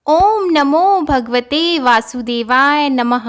ओम नमो भगवते वासुदेवाय नमः।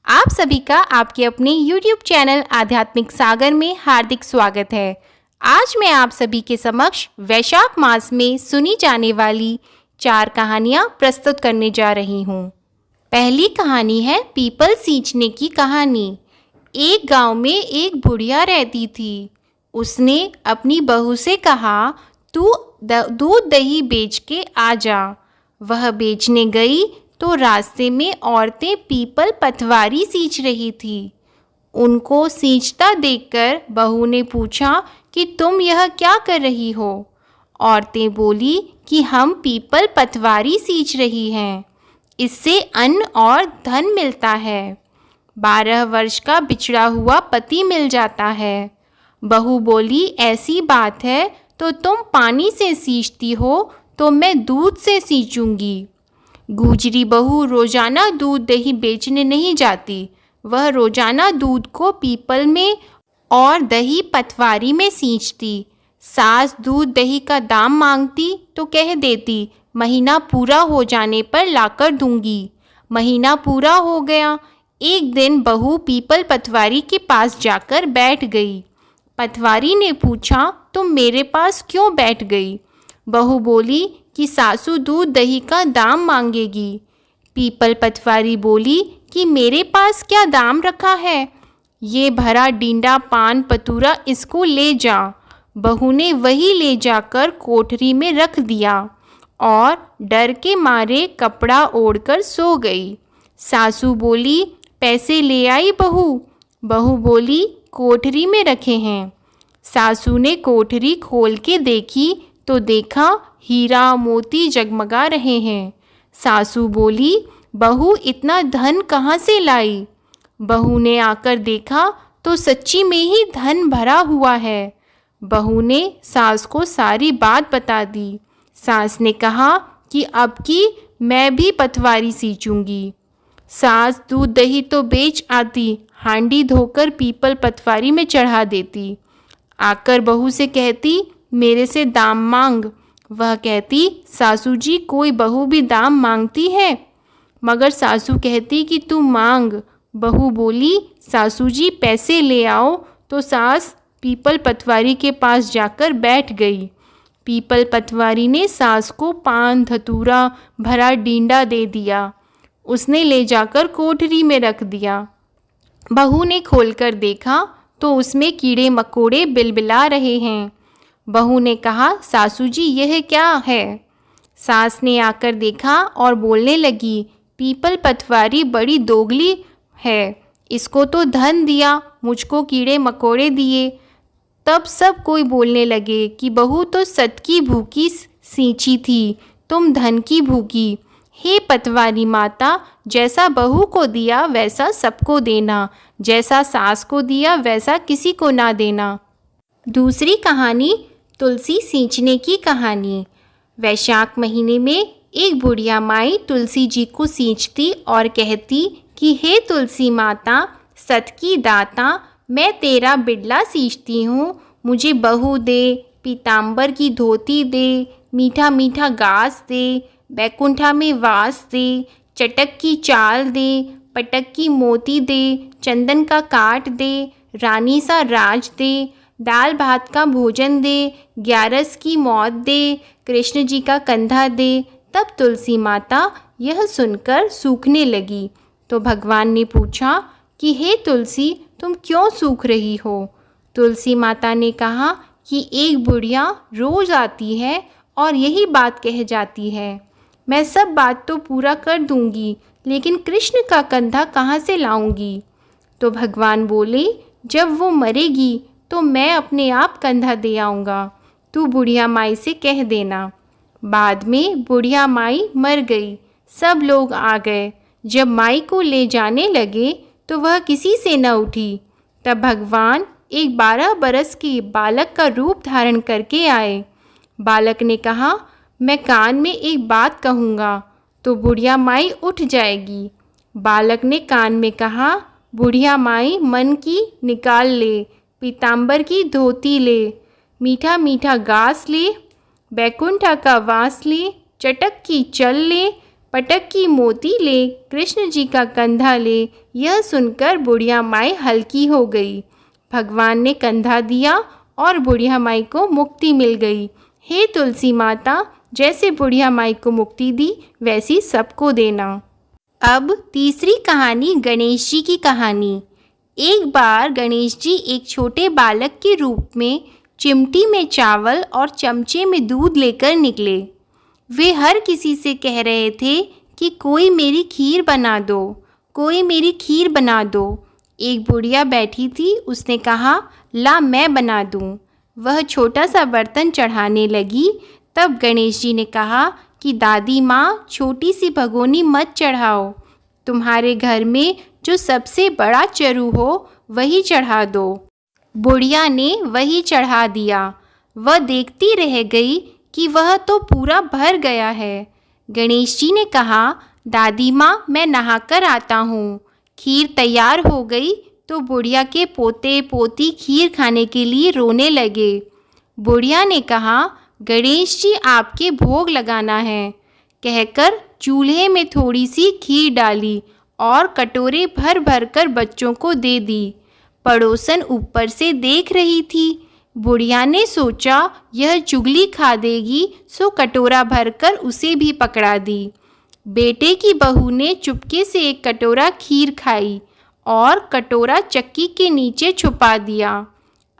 आप सभी का आपके अपने YouTube चैनल आध्यात्मिक सागर में हार्दिक स्वागत है। आज मैं आप सभी के समक्ष वैशाख मास में सुनी जाने वाली 4 कहानियाँ प्रस्तुत करने जा रही हूँ। पहली कहानी है पीपल सींचने की कहानी। एक गांव में एक बुढ़िया रहती थी। उसने अपनी बहू से कहा, तू दूध दही बेच के आ जा। वह बेचने गई तो रास्ते में औरतें पीपल पटवारी सींच रही थी। उनको सींचता देखकर बहू ने पूछा कि तुम यह क्या कर रही हो? औरतें बोली कि हम पीपल पटवारी सींच रही हैं, इससे अन्न और धन मिलता है। 12 वर्ष का बिछड़ा हुआ पति मिल जाता है। बहू बोली, ऐसी बात है तो तुम पानी से सींचती हो तो मैं दूध से सींचूंगी। गुजरी बहू रोजाना दूध दही बेचने नहीं जाती। वह रोजाना दूध को पीपल में और दही पटवारी में सींचती। सास दूध दही का दाम मांगती तो कह देती, महीना पूरा हो जाने पर लाकर दूंगी। महीना पूरा हो गया। एक दिन बहू पीपल पटवारी के पास जाकर बैठ गई। पटवारी ने पूछा, तुम मेरे पास क्यों बैठ गई? बहू बोली कि सासू दूध दही का दाम मांगेगी। पीपल पटवारी बोली कि मेरे पास क्या दाम रखा है, ये भरा डींडा पान पतूरा इसको ले जा। बहू ने वही ले जाकर कोठरी में रख दिया और डर के मारे कपड़ा ओढ़कर सो गई। सासू बोली, पैसे ले आई बहू? बहू बोली, कोठरी में रखे हैं। सासू ने कोठरी खोल के देखी तो देखा हीरा मोती जगमगा रहे हैं। सासू बोली, बहू इतना धन कहाँ से लाई? बहू ने आकर देखा तो सच्ची में ही धन भरा हुआ है। बहू ने सास को सारी बात बता दी। सास ने कहा कि अब की मैं भी पटवारी सींचूंगी। सास दूध दही तो बेच आती, हांडी धोकर पीपल पटवारी में चढ़ा देती। आकर बहू से कहती, मेरे से दाम मांग। वह कहती, सासू जी कोई बहू भी दाम मांगती है? मगर सासू कहती कि तू मांग। बहू बोली, सासू जी पैसे ले आओ। तो सास पीपल पटवारी के पास जाकर बैठ गई। पीपल पटवारी ने सास को पान धतूरा भरा डींडा दे दिया। उसने ले जाकर कोठरी में रख दिया। बहू ने खोलकर देखा तो उसमें कीड़े मकोड़े बिलबिला रहे हैं। बहू ने कहा, सासू जी यह क्या है? सास ने आकर देखा और बोलने लगी, पीपल पटवारी बड़ी दोगली है, इसको तो धन दिया, मुझको कीड़े मकोड़े दिए। तब सब कोई बोलने लगे कि बहू तो सत की भूखी सींची थी, तुम धन की भूखी। हे पटवारी माता, जैसा बहू को दिया वैसा सबको देना, जैसा सास को दिया वैसा किसी को ना देना। दूसरी कहानी तुलसी सींचने की कहानी। वैशाख महीने में एक बुढ़िया माई तुलसी जी को सींचती और कहती कि हे तुलसी माता, सत की दाता, मैं तेरा बिडला सींचती हूँ, मुझे बहू दे, पीताम्बर की धोती दे, मीठा मीठा घास दे, बैकुंठा में वास दे, चटक की चाल दे, पटक की मोती दे, चंदन का काट दे, रानी सा राज दे, दाल भात का भोजन दे, 11 की मौत दे, कृष्ण जी का कंधा दे। तब तुलसी माता यह सुनकर सूखने लगी। तो भगवान ने पूछा कि हे तुलसी, तुम क्यों सूख रही हो? तुलसी माता ने कहा कि एक बुढ़िया रोज आती है और यही बात कह जाती है, मैं सब बात तो पूरा कर दूंगी, लेकिन कृष्ण का कंधा कहाँ से लाऊंगी? तो भगवान बोले, जब वो मरेगी तो मैं अपने आप कंधा दे आऊँगा, तू बुढ़िया माई से कह देना। बाद में बुढ़िया माई मर गई। सब लोग आ गए। जब माई को ले जाने लगे तो वह किसी से न उठी। तब भगवान एक 12 बरस के बालक का रूप धारण करके आए। बालक ने कहा, मैं कान में एक बात कहूँगा तो बुढ़िया माई उठ जाएगी। बालक ने कान में कहा, बुढ़िया माई मन की निकाल ले, पीताम्बर की धोती ले, मीठा मीठा घास ले, बैकुंठा का वास ले, चटक की चल ले, पटक की मोती ले, कृष्ण जी का कंधा ले, यह सुनकर बुढ़िया माई हल्की हो गई। भगवान ने कंधा दिया और बुढ़िया माई को मुक्ति मिल गई। हे तुलसी माता, जैसे बुढ़िया माई को मुक्ति दी वैसी सबको देना। अब तीसरी कहानी गणेश जी की कहानी। एक बार गणेश जी एक छोटे बालक के रूप में चिमटी में चावल और चमचे में दूध लेकर निकले। वे हर किसी से कह रहे थे कि कोई मेरी खीर बना दो, कोई मेरी खीर बना दो। एक बुढ़िया बैठी थी, उसने कहा, ला मैं बना दूँ। वह छोटा सा बर्तन चढ़ाने लगी। तब गणेश जी ने कहा कि दादी माँ, छोटी सी भगोनी मत चढ़ाओ, तुम्हारे घर में जो सबसे बड़ा चरु हो वही चढ़ा दो। बुढ़िया ने वही चढ़ा दिया। वह देखती रह गई कि वह तो पूरा भर गया है। गणेश जी ने कहा, दादी माँ, मैं नहाकर आता हूँ। खीर तैयार हो गई तो बुढ़िया के पोते पोती खीर खाने के लिए रोने लगे। बुढ़िया ने कहा, गणेश जी, आपके भोग लगाना है, कहकर चूल्हे में थोड़ी सी खीर डाली और कटोरे भर भर कर बच्चों को दे दी। पड़ोसन ऊपर से देख रही थी। बुढ़िया ने सोचा यह चुगली खा देगी, सो कटोरा भरकर उसे भी पकड़ा दी। बेटे की बहू ने चुपके से एक कटोरा खीर खाई और कटोरा चक्की के नीचे छुपा दिया।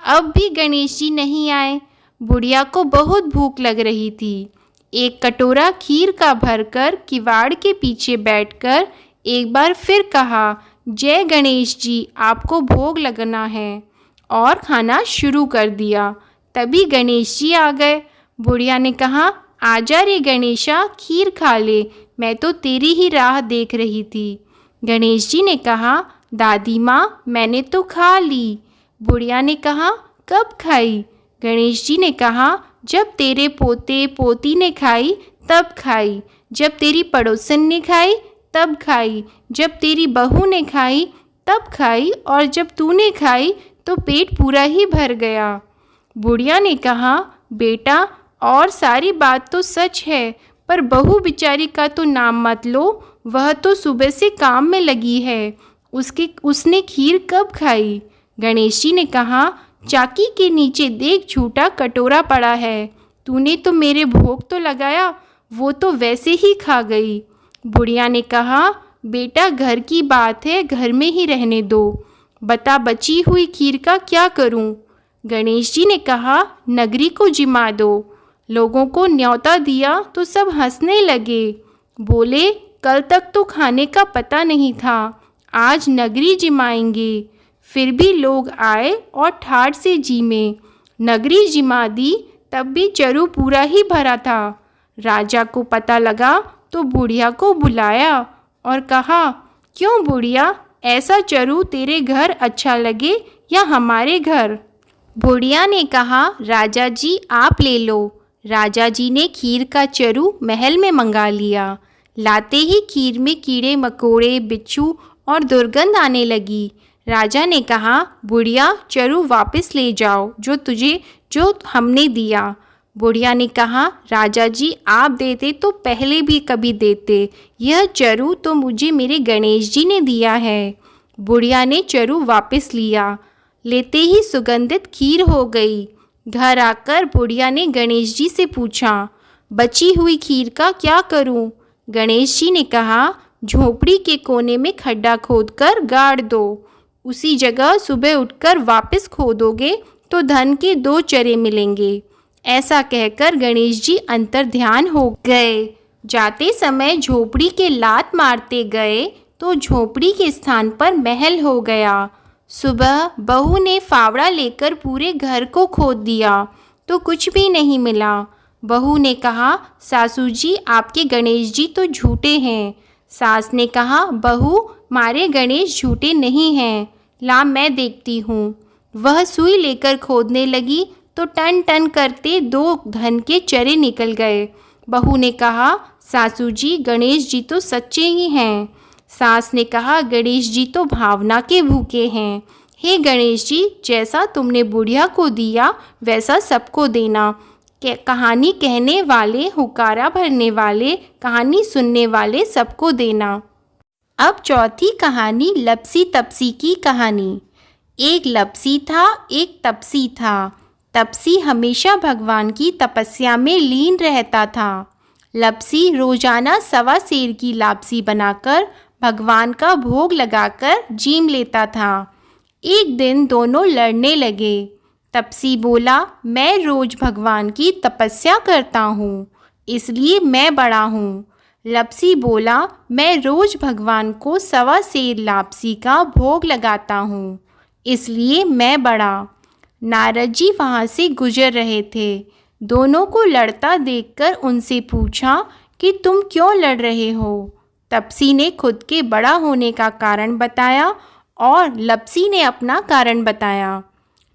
अब भी गणेश जी नहीं आए। बुढ़िया को बहुत भूख लग रही थी। एक कटोरा खीर का भरकर किवाड़ के पीछे बैठकर एक बार फिर कहा, जय गणेश जी, आपको भोग लगना है, और खाना शुरू कर दिया। तभी गणेश जी आ गए। बुढ़िया ने कहा, आजा रे गणेशा, खीर खा ले, मैं तो तेरी ही राह देख रही थी। गणेश जी ने कहा, दादी माँ, मैंने तो खा ली। बुढ़िया ने कहा, कब खाई? गणेश जी ने कहा, जब तेरे पोते पोती ने खाई तब खाई, जब तेरी पड़ोसन ने खाई तब खाई, जब तेरी बहू ने खाई तब खाई, और जब तूने खाई तो पेट पूरा ही भर गया। बुढ़िया ने कहा, बेटा, और सारी बात तो सच है, पर बहू बेचारी का तो नाम मत लो, वह तो सुबह से काम में लगी है, उसने खीर कब खाई? गणेश जी ने कहा, चाकी के नीचे देख, झूठा कटोरा पड़ा है, तूने तो मेरे भोग तो लगाया, वो तो वैसे ही खा गई। बुढ़िया ने कहा, बेटा, घर की बात है, घर में ही रहने दो, बता बची हुई खीर का क्या करूं? गणेश जी ने कहा, नगरी को जिमा दो। लोगों को न्योता दिया तो सब हंसने लगे, बोले, कल तक तो खाने का पता नहीं था, आज नगरी जिमाएंगे। फिर भी लोग आए और ठाठ से जीमे। नगरी जिमा दी, तब भी चरु पूरा ही भरा था। राजा को पता लगा तो बुढ़िया को बुलाया और कहा, क्यों बुढ़िया, ऐसा चरु तेरे घर अच्छा लगे या हमारे घर? बुढ़िया ने कहा, राजा जी, आप ले लो। राजा जी ने खीर का चरु महल में मंगा लिया। लाते ही खीर में कीड़े मकोड़े, बिच्छू और दुर्गंध आने लगी। राजा ने कहा, बुढ़िया, चरु वापस ले जाओ, जो हमने दिया। बुढ़िया ने कहा, राजा जी, आप देते तो पहले भी कभी देते, यह चरु तो मुझे मेरे गणेश जी ने दिया है। बुढ़िया ने चरु वापस लिया। लेते ही सुगंधित खीर हो गई। घर आकर बुढ़िया ने गणेश जी से पूछा, बची हुई खीर का क्या करूं? गणेश जी ने कहा, झोपड़ी के कोने में खड्डा खोदकर गाड़ दो, उसी जगह सुबह उठकर वापस खोदोगे तो धन के 2 चरे मिलेंगे। ऐसा कहकर गणेश जी अंतर्ध्यान हो गए। जाते समय झोपड़ी के लात मारते गए तो झोपड़ी के स्थान पर महल हो गया। सुबह बहू ने फावड़ा लेकर पूरे घर को खोद दिया तो कुछ भी नहीं मिला। बहू ने कहा, सासू जी, आपके गणेश जी तो झूठे हैं। सास ने कहा, बहू, मारे गणेश झूठे नहीं हैं, ला मैं देखती हूँ। वह सुई लेकर खोदने लगी तो टन टन करते 2 धन के चरे निकल गए। बहू ने कहा, सासू जी, गणेश जी तो सच्चे ही हैं। सास ने कहा, गणेश जी तो भावना के भूखे हैं। हे गणेश जी, जैसा तुमने बुढ़िया को दिया वैसा सबको देना। कहानी कहने वाले, हुकारा भरने वाले, कहानी सुनने वाले सबको देना। अब चौथी कहानी लपसी तपसी की कहानी। एक लपसी था, एक तपसी था। तपसी हमेशा भगवान की तपस्या में लीन रहता था। लपसी रोजाना 1.25 सेर की लापसी बनाकर भगवान का भोग लगाकर जीम लेता था। एक दिन दोनों लड़ने लगे। तपसी बोला, मैं रोज भगवान की तपस्या करता हूँ, इसलिए मैं बड़ा हूँ। लपसी बोला, मैं रोज भगवान को 1.25 सेर लापसी का भोग लगाता हूँ, इसलिए मैं बड़ा। नारद जी वहाँ से गुजर रहे थे। दोनों को लड़ता देखकर उनसे पूछा कि तुम क्यों लड़ रहे हो। तपसी ने खुद के बड़ा होने का कारण बताया और लपसी ने अपना कारण बताया।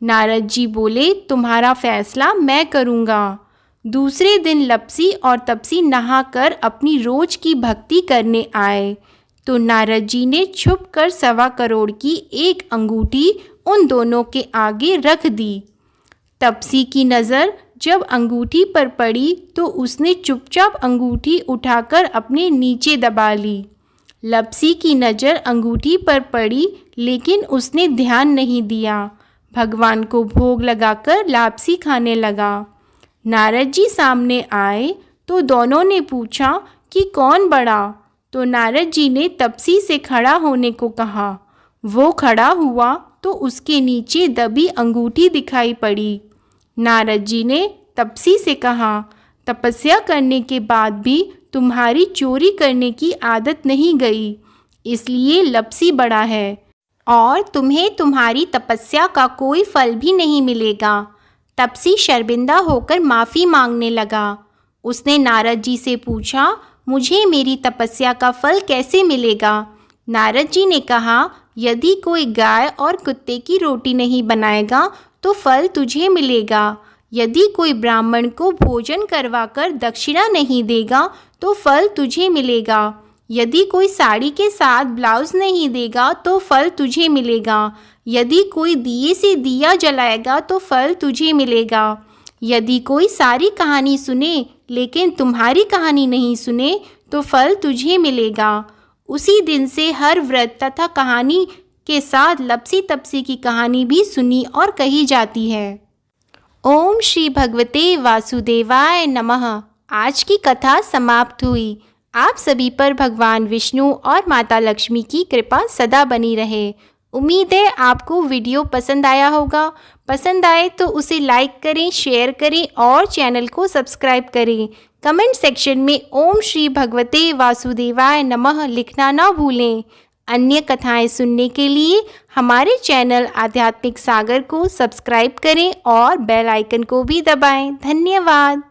नारद जी बोले, तुम्हारा फैसला मैं करूँगा। दूसरे दिन लपसी और तपसी नहाकर अपनी रोज की भक्ति करने आए तो नारद जी ने छुपकर 1.25 करोड़ की एक अंगूठी उन दोनों के आगे रख दी। तपसी की नज़र जब अंगूठी पर पड़ी तो उसने चुपचाप अंगूठी उठाकर अपने नीचे दबा ली। लपसी की नज़र अंगूठी पर पड़ी लेकिन उसने ध्यान नहीं दिया। भगवान को भोग लगाकर लापसी खाने लगा। नारद जी सामने आए तो दोनों ने पूछा कि कौन बड़ा, तो नारद जी ने तपसी से खड़ा होने को कहा। वो खड़ा हुआ तो उसके नीचे दबी अंगूठी दिखाई पड़ी। नारद जी ने तपसी से कहा, तपस्या करने के बाद भी तुम्हारी चोरी करने की आदत नहीं गई, इसलिए लपसी बड़ा है और तुम्हें तुम्हारी तपस्या का कोई फल भी नहीं मिलेगा। तपसी शर्मिंदा होकर माफ़ी मांगने लगा। उसने नारद जी से पूछा, मुझे मेरी तपस्या का फल कैसे मिलेगा? नारद जी ने कहा, यदि कोई गाय और कुत्ते की रोटी नहीं बनाएगा तो फल तुझे मिलेगा। यदि कोई ब्राह्मण को भोजन करवाकर दक्षिणा नहीं देगा तो फल तुझे मिलेगा। यदि कोई साड़ी के साथ ब्लाउज नहीं देगा तो फल तुझे मिलेगा। यदि कोई दिए से दिया जलाएगा तो फल तुझे मिलेगा। यदि कोई सारी कहानी सुने लेकिन तुम्हारी कहानी नहीं सुने तो फल तुझे मिलेगा। उसी दिन से हर व्रत तथा कहानी के साथ लपसी तपसी की कहानी भी सुनी और कही जाती है। ओम श्री भगवते वासुदेवाय नमः। आज की कथा समाप्त हुई। आप सभी पर भगवान विष्णु और माता लक्ष्मी की कृपा सदा बनी रहे। उम्मीद है आपको वीडियो पसंद आया होगा। पसंद आए तो उसे लाइक करें, शेयर करें और चैनल को सब्सक्राइब करें। कमेंट सेक्शन में ओम श्री भगवते वासुदेवाय नमः लिखना ना भूलें। अन्य कथाएं सुनने के लिए हमारे चैनल आध्यात्मिक सागर को सब्सक्राइब करें और बेल आइकन को भी दबाएं। धन्यवाद।